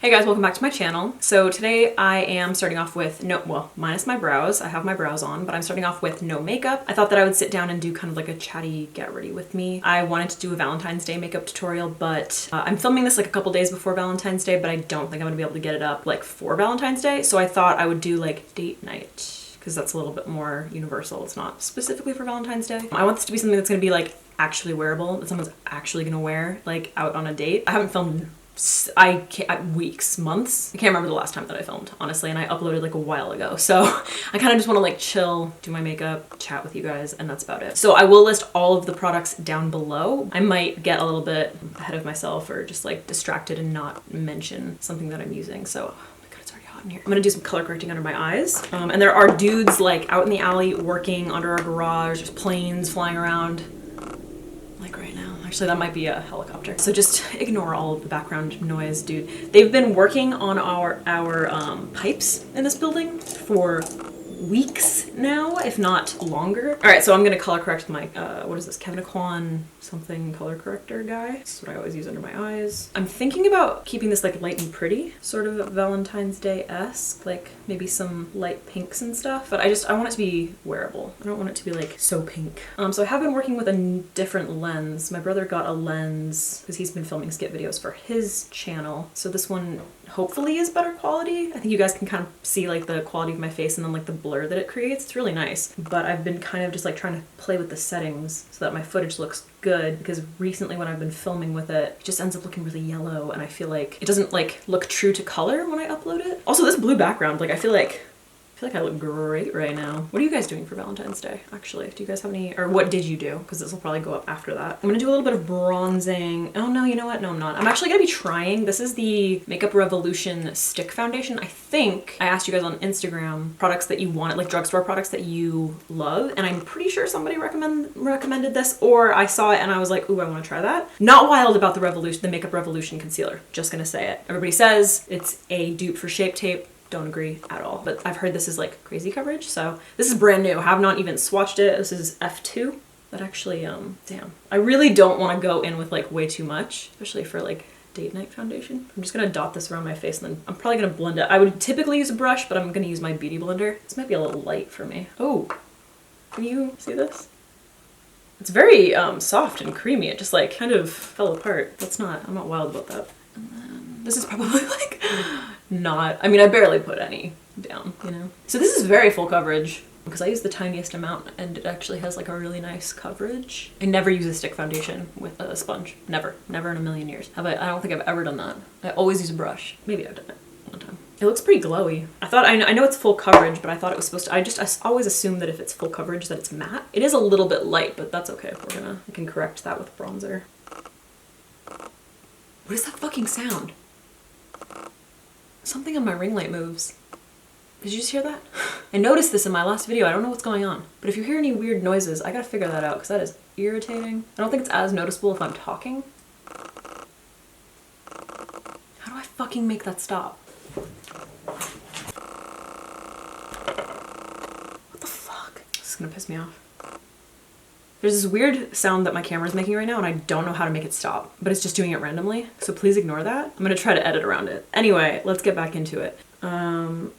Hey guys, welcome back to my channel. So today I am starting off with minus my brows. I have my brows on, but I'm starting off with no makeup. I thought that I would sit down and do kind of like a chatty get ready with me. I wanted to do a Valentine's Day makeup tutorial, but I'm filming this like a couple days before Valentine's Day, but I don't think I'm gonna be able to get it up like for Valentine's Day. So I thought I would do like date night, because that's a little bit more universal. It's not specifically for Valentine's Day. I want this to be something that's gonna be like actually wearable, that someone's actually gonna wear like out on a date. I haven't filmed weeks, months. I can't remember the last time that I filmed, honestly, and I uploaded like a while ago. So I kind of just want to like chill, do my makeup, chat with you guys, and that's about it. So I will list all of the products down below. I might get a little bit ahead of myself or just like distracted and not mention something that I'm using. So in here. I'm gonna do some color correcting under my eyes. And there are dudes like out in the alley working under our garage. There's planes flying around like right now. Actually, that might be a helicopter. So just ignore all of the background noise, dude. They've been working on our pipes in this building for weeks now, if not longer. All right, so I'm gonna color correct my, what is this, Kevin Kwan something color corrector guy. This is what I always use under my eyes. I'm thinking about keeping this like light and pretty, sort of Valentine's Day-esque, like maybe some light pinks and stuff, but I want it to be wearable. I don't want it to be like so pink. So I have been working with a different lens. My brother got a lens because he's been filming skit videos for his channel. So this one hopefully is better quality. I think you guys can kind of see like the quality of my face and then like the blur that it creates. It's really nice, but I've been kind of just like trying to play with the settings so that my footage looks good, because recently when I've been filming with it, it just ends up looking really yellow and I feel like it doesn't like look true to color when I upload it. Also, this blue background, like I feel like I look great right now. What are you guys doing for Valentine's Day, actually? Do you guys have any, or what did you do? Because this will probably go up after that. I'm gonna do a little bit of bronzing. Oh no, you know what? No, I'm not. I'm actually gonna be trying, this is the Makeup Revolution stick foundation. I think I asked you guys on Instagram products that you wanted, like drugstore products that you love, and I'm pretty sure somebody recommended this, or I saw it and I was like, ooh, I wanna try that. Not wild about the Makeup Revolution concealer, just gonna say it. Everybody says it's a dupe for Shape Tape. Don't agree at all, but I've heard this is like crazy coverage, so this is brand new. I have not even swatched it. This is F2, but actually, damn. I really don't want to go in with like way too much, especially for like date night foundation. I'm just gonna dot this around my face and then I'm probably gonna blend it. I would typically use a brush, but I'm gonna use my beauty blender. This might be a little light for me. Oh, can you see this? It's very soft and creamy. It just like kind of fell apart. I'm not wild about that. And then this is probably like not, I mean, I barely put any down, you know? So this is very full coverage because I use the tiniest amount and it actually has like a really nice coverage. I never use a stick foundation with a sponge. Never in a million years. I don't think I've ever done that. I always use a brush. Maybe I've done it one time. It looks pretty glowy. I know it's full coverage, but I thought it was supposed to, I always assume that if it's full coverage that it's matte. It is a little bit light, but that's okay. I can correct that with bronzer. What is that fucking sound? Something on my ring light moves. Did you just hear that? I noticed this in my last video. I don't know what's going on. But if you hear any weird noises, I gotta figure that out because that is irritating. I don't think it's as noticeable if I'm talking. How do I fucking make that stop? What the fuck? This is gonna piss me off. There's this weird sound that my camera is making right now and I don't know how to make it stop, but it's just doing it randomly. So please ignore that. I'm gonna try to edit around it. Anyway, let's get back into it. I'm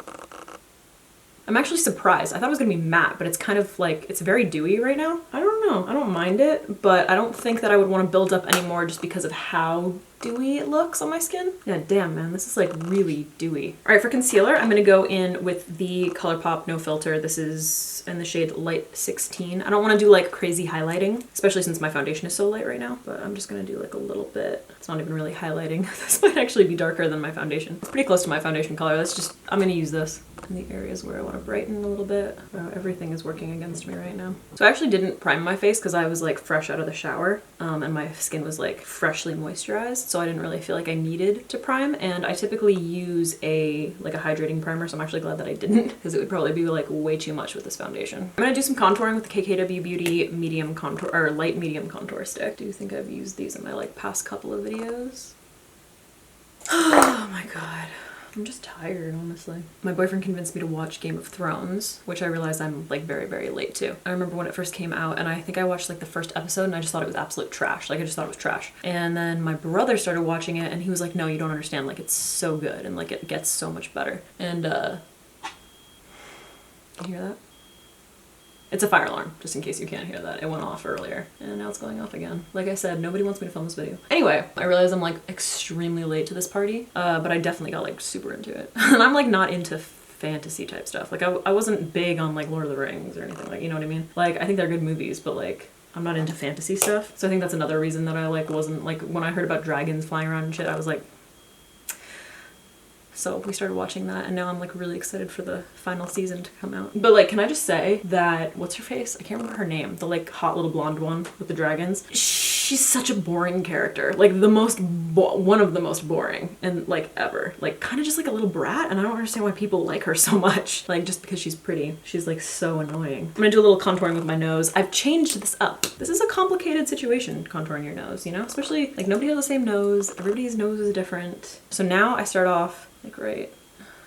actually surprised. I thought it was gonna be matte, but it's kind of like, it's very dewy right now. I don't know, I don't mind it, but I don't think that I would wanna build up anymore just because of how dewy it looks on my skin. Yeah, damn man, this is like really dewy. All right, for concealer, I'm gonna go in with the ColourPop No Filter. This is in the shade Light 16. I don't wanna do like crazy highlighting, especially since my foundation is so light right now, but I'm just gonna do like a little bit. It's not even really highlighting. This might actually be darker than my foundation. It's pretty close to my foundation color. I'm gonna use this in the areas where I want to brighten a little bit. Wow, everything is working against me right now. So I actually didn't prime my face because I was like fresh out of the shower and my skin was like freshly moisturized, so I didn't really feel like I needed to prime, and I typically use a hydrating primer, so I'm actually glad that I didn't because it would probably be like way too much with this foundation. I'm gonna do some contouring with the KKW Beauty medium contour or light medium contour stick. Do you think I've used these in my like past couple of videos? Oh my god. I'm just tired, honestly. My boyfriend convinced me to watch Game of Thrones, which I realized I'm like very, very late to. I remember when it first came out and I think I watched like the first episode and I just thought it was absolute trash. Like I just thought it was trash. And then my brother started watching it and he was like, no, you don't understand. Like it's so good and like it gets so much better. And can you hear that? It's a fire alarm, just in case you can't hear that. It went off earlier and now it's going off again. Like I said, nobody wants me to film this video. Anyway, I realize I'm like extremely late to this party, but I definitely got like super into it. And I'm like not into fantasy type stuff. Like I wasn't big on like Lord of the Rings or anything, like, you know what I mean? Like I think they're good movies, but like I'm not into fantasy stuff. So I think that's another reason that I like wasn't like, when I heard about dragons flying around and shit, I was like, so we started watching that and now I'm like really excited for the final season to come out. But like, can I just say that, what's her face? I can't remember her name. The like hot little blonde one with the dragons. She's such a boring character. Like the most, one of the most boring and like ever. Like kind of just like a little brat, and I don't understand why people like her so much. Like just because she's pretty. She's like so annoying. I'm gonna do a little contouring with my nose. I've changed this up. This is a complicated situation, contouring your nose, you know? Especially like nobody has the same nose. Everybody's nose is different. So now I start off like right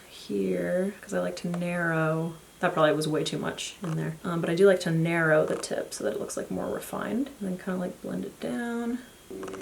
here, because I like to narrow. That probably was way too much in there. But I do like to narrow the tip so that it looks like more refined. And then kind of like blend it down.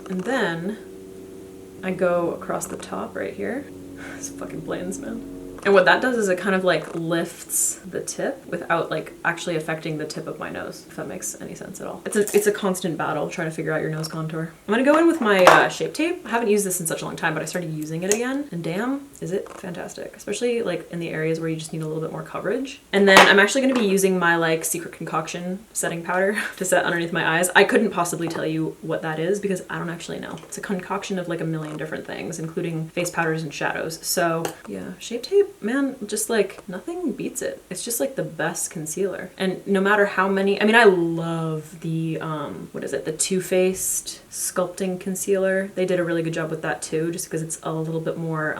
And then I go across the top right here. This fucking blends, man. And what that does is it kind of like lifts the tip without like actually affecting the tip of my nose, if that makes any sense at all. It's a constant battle trying to figure out your nose contour. I'm gonna go in with my Shape Tape. I haven't used this in such a long time, but I started using it again, and damn, is it fantastic. Especially like in the areas where you just need a little bit more coverage. And then I'm actually gonna be using my like Secret Concoction setting powder to set underneath my eyes. I couldn't possibly tell you what that is because I don't actually know. It's a concoction of like a million different things, including face powders and shadows. So yeah, Shape Tape, man, just like nothing beats it. It's just like the best concealer. And no matter how many, I mean, I love the what is it, the Too Faced sculpting concealer. They did a really good job with that too, just because it's a little bit more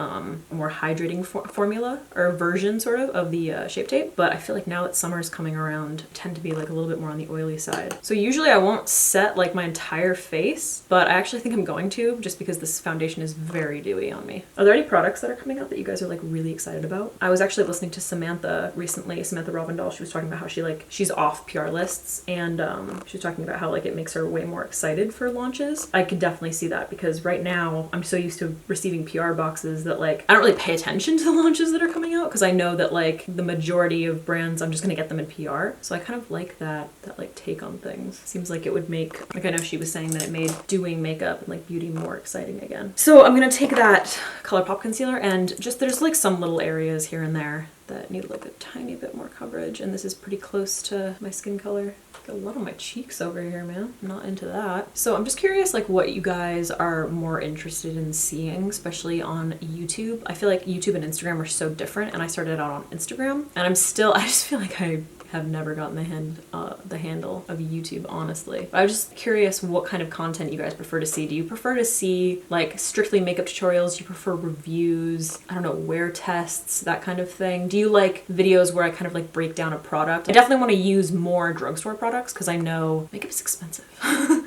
more hydrating formula or version sort of the Shape Tape. But I feel like now that summer is coming around, I tend to be like a little bit more on the oily side. So usually I won't set like my entire face, but I actually think I'm going to, just because this foundation is very dewy on me. Are there any products that are coming out that you guys are like really excited about? I was actually listening to Samantha recently, Samantha Robindahl. She was talking about how she's off PR lists, and she was talking about how like it makes her way more excited for launches. I could definitely see that, because right now I'm so used to receiving PR boxes that like I don't really pay attention to the launches that are coming out, because I know that like the majority of brands I'm just gonna get them in PR. So I kind of like that like take on things. Seems like it would make, like I know she was saying that it made doing makeup and like beauty more exciting again. So I'm gonna take that ColourPop concealer and just, there's like some little areas here and there that need like a tiny bit more coverage, and this is pretty close to my skin color. Got a lot on my cheeks over here, man. I'm not into that. So I'm just curious like what you guys are more interested in seeing, especially on YouTube. I feel like YouTube and Instagram are so different, and I started out on Instagram, and I just feel like I have never gotten the handle of YouTube, honestly. But I'm just curious what kind of content you guys prefer to see. Do you prefer to see like strictly makeup tutorials? Do you prefer reviews? I don't know, wear tests, that kind of thing? Do you like videos where I kind of like break down a product? I definitely want to use more drugstore products because I know makeup's expensive.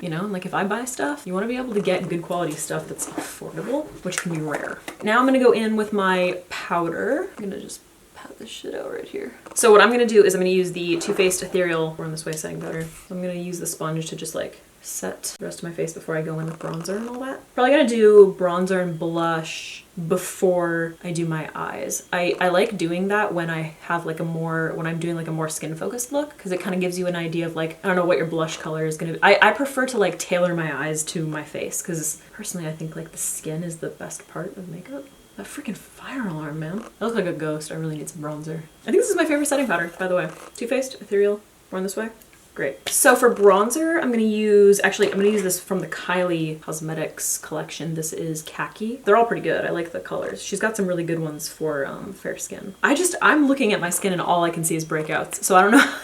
You know, like if I buy stuff, you want to be able to get good quality stuff that's affordable, which can be rare. Now I'm gonna go in with my powder. I'm gonna just pat this shit out right here. So what I'm gonna do is I'm gonna use the Too Faced Ethereal Born This Way setting powder. So I'm gonna use the sponge to just like set the rest of my face before I go in with bronzer and all that. Probably gonna do bronzer and blush before I do my eyes. I like doing that when I have like when I'm doing like a more skin focused look, because it kind of gives you an idea of like, I don't know what your blush color is gonna be. I prefer to like tailor my eyes to my face, because personally I think like the skin is the best part of makeup. That freaking fire alarm, man. I look like a ghost. I really need some bronzer. I think this is my favorite setting powder, by the way. Too Faced Ethereal Born This Way. Great. So for bronzer, I'm gonna use this from the Kylie Cosmetics collection. This is Khaki. They're all pretty good. I like the colors. She's got some really good ones for fair skin. I'm looking at my skin and all I can see is breakouts. So I don't know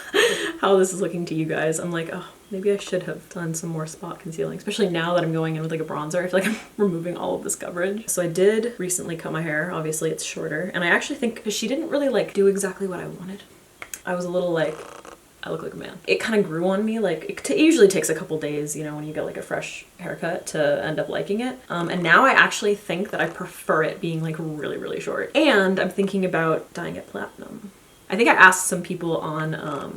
how this is looking to you guys. I'm like, oh, maybe I should have done some more spot concealing, especially now that I'm going in with like a bronzer. I feel like I'm removing all of this coverage. So I did recently cut my hair. Obviously it's shorter. And I actually think, because she didn't really like do exactly what I wanted. I was a little like, I look like a man. It kind of grew on me. Like it usually takes a couple days, you know, when you get like a fresh haircut to end up liking it. And now I actually think that I prefer it being like really, really short. And I'm thinking about dyeing it platinum. I think I asked some people on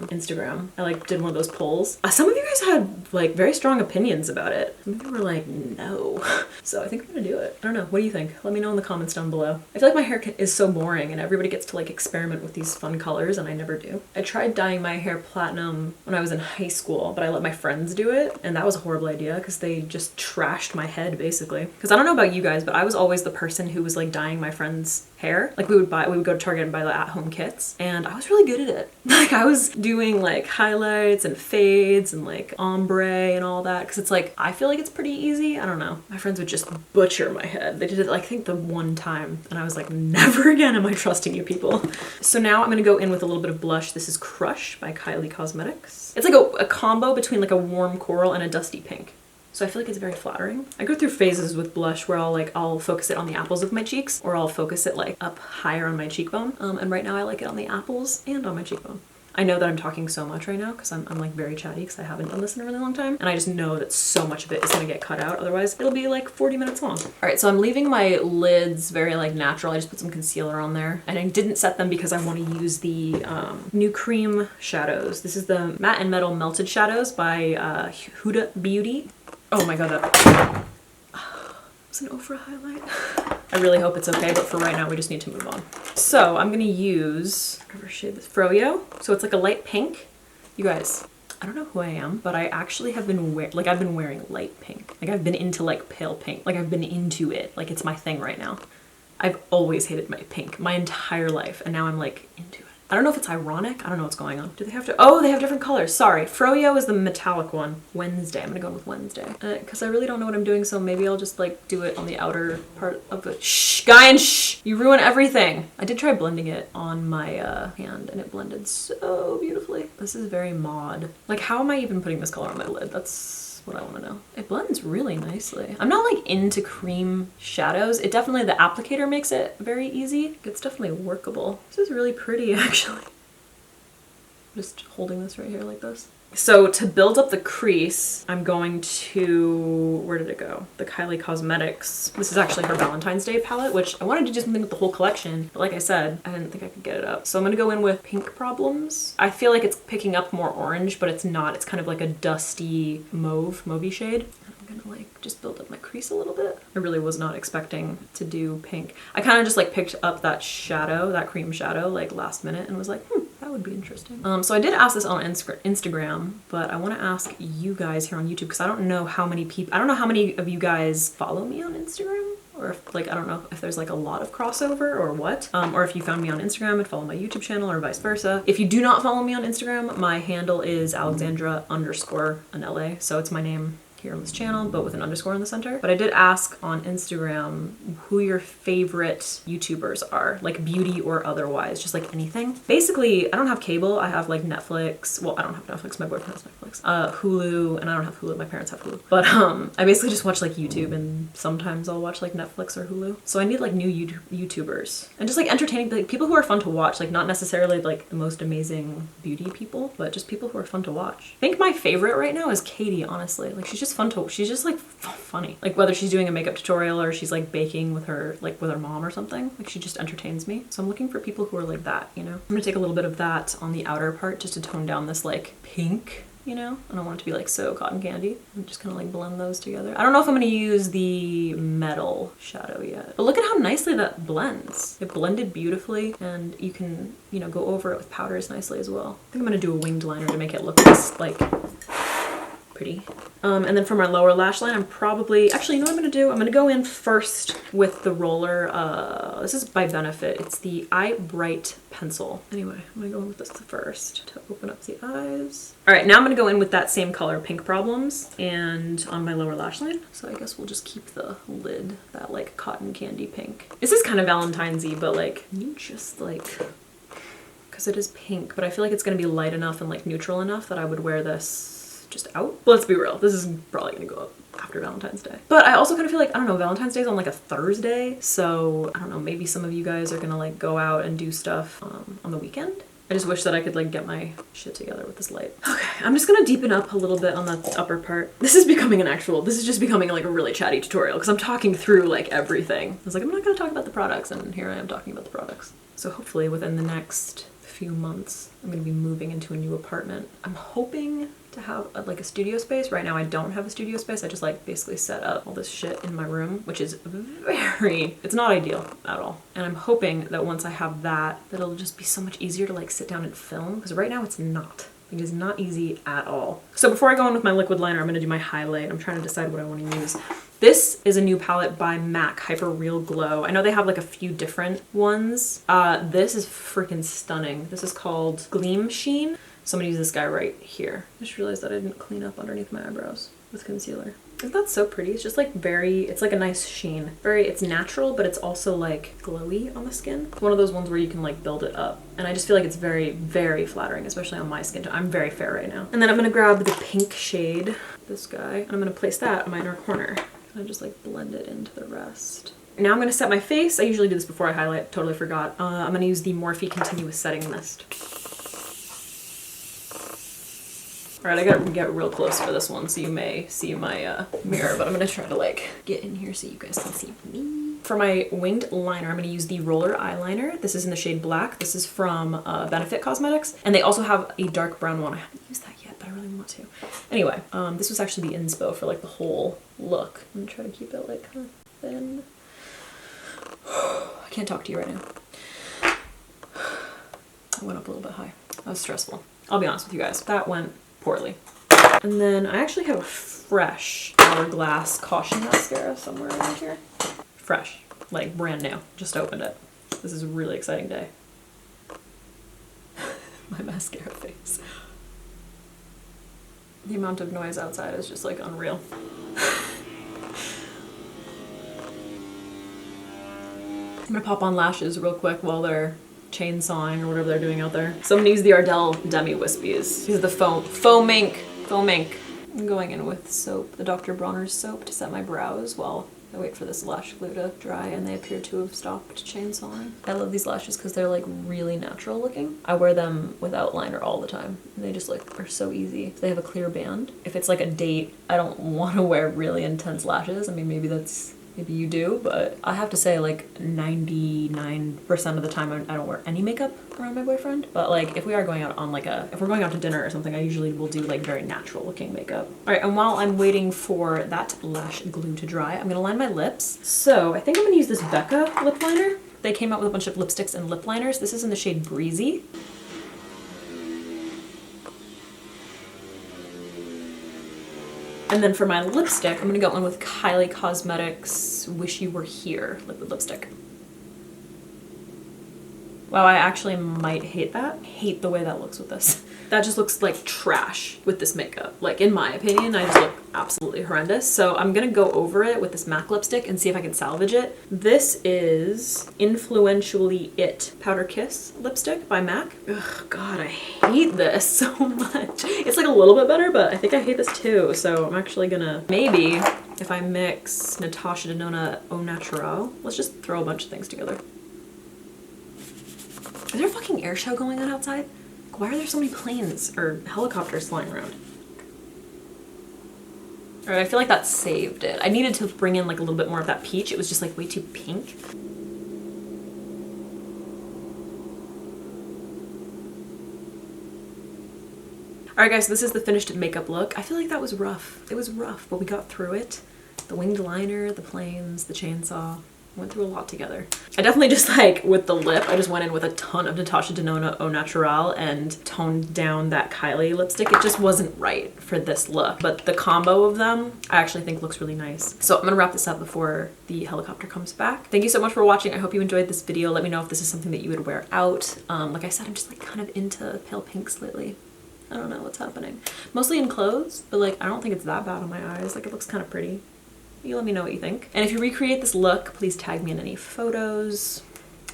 Instagram. I like did one of those polls. Some of you guys had like very strong opinions about it. Some of you were like, no. So I think I'm gonna do it. I don't know. What do you think? Let me know in the comments down below. I feel like my hair is so boring and everybody gets to like experiment with these fun colors and I never do. I tried dyeing my hair platinum when I was in high school, but I let my friends do it and that was a horrible idea because they just trashed my head basically. Because I don't know about you guys, but I was always the person who was like dyeing my friends' hair. Like we would go to Target and buy the at-home kits and I was really good at it. Like I was doing like highlights and fades and like ombre and all that because it's like I feel like it's pretty easy. I don't know. My friends would just butcher my head. They did it like I think the one time and I was like, never again am I trusting you people. So now I'm gonna go in with a little bit of blush. This is Crush by Kylie Cosmetics. It's like a combo between like a warm coral and a dusty pink. So I feel like it's very flattering. I go through phases with blush where I'll focus it on the apples of my cheeks or I'll focus it like up higher on my cheekbone. And right now I like it on the apples and on my cheekbone. I know that I'm talking so much right now because I'm like very chatty because I haven't done this in a really long time. And I just know that so much of it is gonna get cut out. Otherwise it'll be like 40 minutes long. All right, so I'm leaving my lids very like natural. I just put some concealer on there and I didn't set them because I want to use the new cream shadows. This is the Matte and Metal Melted Shadows by Huda Beauty. Oh my god, that was an Ofra highlight. I really hope it's okay, but for right now we just need to move on. So I'm gonna use, whatever shade this, Froyo. So it's like a light pink. You guys, I don't know who I am, but I actually have been I've been wearing light pink. Like I've been into like pale pink. Like I've been into it. Like it's my thing right now. I've always hated my pink my entire life and now I'm like into it. I don't know if it's ironic. I don't know what's going on. Do they have to? Oh, they have different colors. Sorry. Froyo is the metallic one. Wednesday. I'm gonna go with Wednesday. Because I really don't know what I'm doing, so maybe I'll just like do it on the outer part of the— Shh! Guy and shh! You ruin everything! I did try blending it on my hand and it blended so beautifully. This is very mod. Like how am I even putting this color on my lid? That's what I want to know. It blends really nicely. I'm not like into cream shadows. It definitely, the applicator makes it very easy. It's definitely workable. This is really pretty actually. Just holding this right here like this. So to build up the crease, I'm going to, where did it go? The Kylie Cosmetics. This is actually her Valentine's Day palette, which I wanted to do something with the whole collection. But like I said, I didn't think I could get it up. So I'm gonna go in with Pink Problems. I feel like it's picking up more orange, but it's not. It's kind of like a dusty mauvey shade. I'm gonna like just build up my crease a little bit. I really was not expecting to do pink. I kind of just like picked up that shadow, that cream shadow, like last minute and was like, that would be interesting. So I did ask this on Instagram, but I want to ask you guys here on YouTube because I don't know how many people, I don't know how many of you guys follow me on Instagram, or if like, I don't know if there's like a lot of crossover or what, or if you found me on Instagram and follow my YouTube channel or vice versa. If you do not follow me on Instagram, my handle is Alexandra _Anele. So it's my name here on this channel, but with an underscore in the center. But I did ask on Instagram who your favorite YouTubers are, like beauty or otherwise, just like anything. Basically, I don't have cable. I have like Netflix. Well, I don't have Netflix. My boyfriend has Netflix. Hulu, and I don't have Hulu. My parents have Hulu. But I basically just watch like YouTube, and sometimes I'll watch like Netflix or Hulu. So I need like new YouTubers and just like entertaining, like people who are fun to watch, like not necessarily like the most amazing beauty people, but just people who are fun to watch. I think my favorite right now is Katie, honestly. Like she's just fun to, she's just like funny. Like whether she's doing a makeup tutorial or she's like baking with her, like with her mom or something, like she just entertains me. So I'm looking for people who are like that, you know? I'm gonna take a little bit of that on the outer part just to tone down this like pink, you know? I don't want it to be like so cotton candy. I'm just gonna like blend those together. I don't know if I'm gonna use the metal shadow yet, but look at how nicely that blends. It blended beautifully and you can, you know, go over it with powders nicely as well. I think I'm gonna do a winged liner to make it look less like pretty. And then for my lower lash line, I'm probably, actually, you know what I'm gonna do? I'm gonna go in first with the roller. This is by Benefit. It's the Eye Bright Pencil. Anyway, I'm gonna go in with this first to open up the eyes. All right, now I'm gonna go in with that same color, Pink Problems, and on my lower lash line. So I guess we'll just keep the lid, that like cotton candy pink. This is kind of Valentine's-y, but like, you just like, because it is pink, but I feel like it's gonna be light enough and like neutral enough that I would wear this just out. But let's be real, this is probably gonna go up after Valentine's Day. But I also kind of feel like, I don't know, Valentine's Day is on like a Thursday, so I don't know, maybe some of you guys are gonna like go out and do stuff on the weekend. I just wish that I could like get my shit together with this light. Okay, I'm just gonna deepen up a little bit on the upper part. This is just becoming like a really chatty tutorial because I'm talking through like everything. I was like, I'm not gonna talk about the products, and here I am talking about the products. So hopefully within the next few months, I'm gonna be moving into a new apartment. I'm hoping to have like a studio space. Right now I don't have a studio space. I just like basically set up all this shit in my room, which is it's not ideal at all. And I'm hoping that once I have that, it'll just be so much easier to like sit down and film, because right now it's not. It is not easy at all. So before I go in with my liquid liner, I'm gonna do my highlight. I'm trying to decide what I want to use. This is a new palette by MAC, Hyper Real Glow. I know they have like a few different ones. This is freaking stunning. This is called Gleam Sheen. So I'm gonna use this guy right here. I just realized that I didn't clean up underneath my eyebrows with concealer. Isn't that so pretty? It's just like it's like a nice sheen. It's natural, but it's also like glowy on the skin. It's one of those ones where you can like build it up. And I just feel like it's very, very flattering, especially on my skin tone. I'm very fair right now. And then I'm gonna grab the pink shade, this guy, and I'm gonna place that in my inner corner. And I just like blend it into the rest. Now I'm gonna set my face. I usually do this before I highlight, totally forgot. I'm gonna use the Morphe Continuous Setting Mist. All right, I gotta get real close for this one, so you may see my mirror, but I'm gonna try to like get in here so you guys can see me. For my winged liner, I'm gonna use the Roller Eyeliner. This is in the shade Black. This is from Benefit Cosmetics, and they also have a dark brown one. I haven't used that yet, but I really want to. Anyway, this was actually the inspo for like the whole look. I'm gonna try to keep it like kind of thin. I can't talk to you right now. I went up a little bit high. That was stressful. I'll be honest with you guys. That went poorly. And then I actually have a fresh Hourglass Caution Mascara somewhere around here. Fresh, like brand new. Just opened it. This is a really exciting day. My mascara face. The amount of noise outside is just like unreal. I'm gonna pop on lashes real quick while they're chainsawing or whatever they're doing out there. So I'm gonna use the Ardell Demi Wispies. These are the Faux Mink. I'm going in with soap, the Dr. Bronner's soap, to set my brows while I wait for this lash glue to dry, and they appear to have stopped chainsawing. I love these lashes because they're like really natural looking. I wear them without liner all the time, and they just like are so easy. They have a clear band. If it's like a date, I don't want to wear really intense lashes. I mean, maybe you do, but I have to say like 99% of the time I don't wear any makeup around my boyfriend. But like if we are going out on like if we're going out to dinner or something, I usually will do like very natural looking makeup. All right, and while I'm waiting for that lash glue to dry, I'm gonna line my lips. So I think I'm gonna use this Becca lip liner. They came out with a bunch of lipsticks and lip liners. This is in the shade Breezy. And then for my lipstick, I'm gonna go in with Kylie Cosmetics Wish You Were Here liquid lipstick. Wow, I actually might hate that. Hate the way that looks with this. That just looks like trash with this makeup. Like in my opinion, I just look absolutely horrendous. So I'm gonna go over it with this MAC lipstick and see if I can salvage it. This is Influentially It Powder Kiss lipstick by MAC. Ugh, God, I hate this so much. It's like a little bit better, but I think I hate this too. So I'm actually gonna, maybe if I mix Natasha Denona Au Naturel, let's just throw a bunch of things together. Is there a fucking air show going on outside? Why are there so many planes or helicopters flying around? All right, I feel like that saved it. I needed to bring in like a little bit more of that peach. It was just like way too pink. All right guys, so this is the finished makeup look. I feel like that was rough. It was rough, but we got through it. The winged liner, the planes, the chainsaw. Went through a lot together. I definitely just like with the lip, I just went in with a ton of Natasha Denona Au Naturel and toned down that Kylie lipstick. It just wasn't right for this look, but the combo of them I actually think looks really nice. So I'm gonna wrap this up before the helicopter comes back. Thank you so much for watching. I hope you enjoyed this video. Let me know if this is something that you would wear out. Like I said, I'm just like kind of into pale pinks lately. I don't know what's happening. Mostly in clothes, but like I don't think it's that bad on my eyes. Like it looks kind of pretty. You let me know what you think. And if you recreate this look, please tag me in any photos,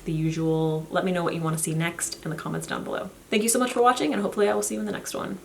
the usual. Let me know what you want to see next in the comments down below. Thank you so much for watching, and hopefully I will see you in the next one.